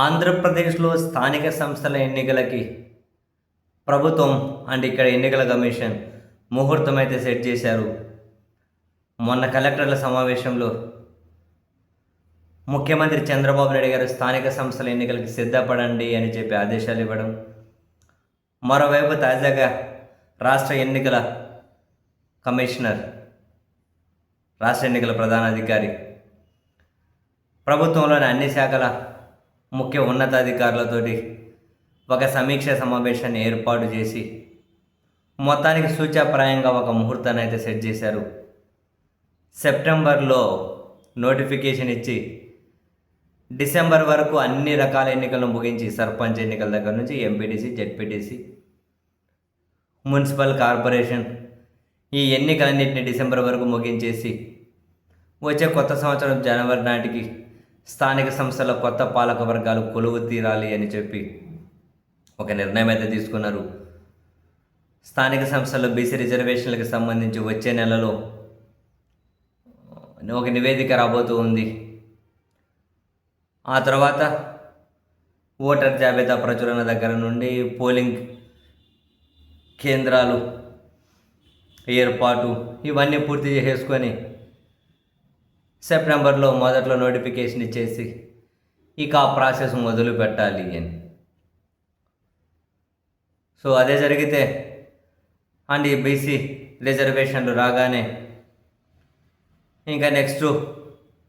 ఆంధ్రప్రదేశ్లో స్థానిక సంస్థల ఎన్నికలకి ప్రభుత్వం అండ్ ఇక్కడ ఎన్నికల కమిషన్ ముహూర్తం అయితే సెట్ చేశారు. మొన్న కలెక్టర్ల సమావేశంలో ముఖ్యమంత్రి చంద్రబాబు నాయుడు గారు స్థానిక సంస్థల ఎన్నికలకి సిద్ధపడండి అని చెప్పి ఆదేశాలు ఇవ్వడం, మరోవైపు తాజాగా రాష్ట్ర ఎన్నికల కమిషనర్, రాష్ట్ర ఎన్నికల ప్రధానాధికారి ప్రభుత్వంలోని అన్ని శాఖల ముఖ్య ఉన్నతాధికారులతోటి ఒక సమీక్ష సమావేశాన్ని ఏర్పాటు చేసి మొత్తానికి సూచాప్రాయంగా ఒక ముహూర్తాన్ని అయితే సెట్ చేశారు. సెప్టెంబర్లో నోటిఫికేషన్ ఇచ్చి డిసెంబర్ వరకు అన్ని రకాల ఎన్నికలను ముగించి, సర్పంచ్ ఎన్నికల దగ్గర నుంచి ఎంపీటీసీ, జెడ్పీటీసీ, మున్సిపల్ కార్పొరేషన్ ఈ ఎన్నికలన్నింటినీ డిసెంబర్ వరకు ముగించేసి వచ్చే కొత్త సంవత్సరం జనవరి నాటికి స్థానిక సంస్థల కొత్త పాలక వర్గాలు కొలువు తీరాలి అని చెప్పి ఒక నిర్ణయం అయితే తీసుకున్నారు. స్థానిక సంస్థల్లో బీసీ రిజర్వేషన్లకు సంబంధించి వచ్చే నెలలో ఒక నివేదిక రాబోతూ ఉంది. ఆ తర్వాత ఓటర్ జాబితా ప్రచురణ దగ్గర నుండి పోలింగ్ కేంద్రాలు ఏర్పాటు ఇవన్నీ పూర్తి చేసుకొని సెప్టెంబర్లో మొదట్లో నోటిఫికేషన్ ఇచ్చేసి ఇక ఆ ప్రాసెస్ మొదలు పెట్టాలి అని. సో అదే జరిగితే అండ్ ఈ బీసీ రిజర్వేషన్లు రాగానే ఇంకా నెక్స్ట్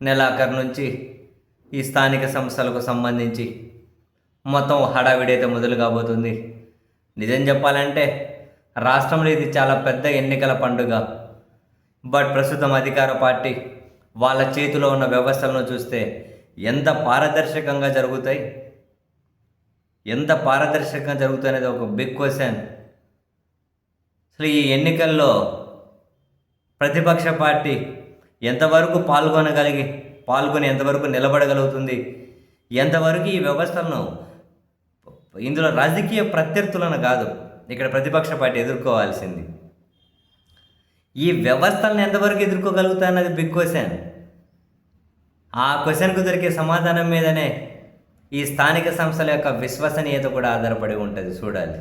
నెలాఖరు నుంచి ఈ స్థానిక సంస్థలకు సంబంధించి మొత్తం హడావిడి అయితే మొదలు కాబోతుంది. నిజం చెప్పాలంటే రాష్ట్రంలో ఇది చాలా పెద్ద ఎన్నికల పండుగ. బట్ ప్రస్తుతం అధికార పార్టీ వాళ్ళ చేతిలో ఉన్న వ్యవస్థలను చూస్తే ఎంత పారదర్శకంగా జరుగుతాయి అనేది ఒక బిగ్ క్వశ్చన్. అసలు ఈ ఎన్నికల్లో ప్రతిపక్ష పార్టీ ఎంతవరకు పాల్గొని ఎంతవరకు నిలబడగలుగుతుంది, ఎంతవరకు ఈ వ్యవస్థలను, ఇందులో రాజకీయ ప్రత్యర్థులను కాదు ఇక్కడ ప్రతిపక్ష పార్టీ ఎదుర్కోవాల్సింది, ఈ వ్యవస్థలను ఎంతవరకు ఎదుర్కోగలుగుతా అన్నది బిగ్ క్వశ్చన్. ఆ క్వశ్చన్కు దొరికే సమాధానం మీదనే ఈ స్థానిక సంస్థల యొక్క విశ్వసనీయత కూడా ఆధారపడి ఉంటుంది. చూడాలి.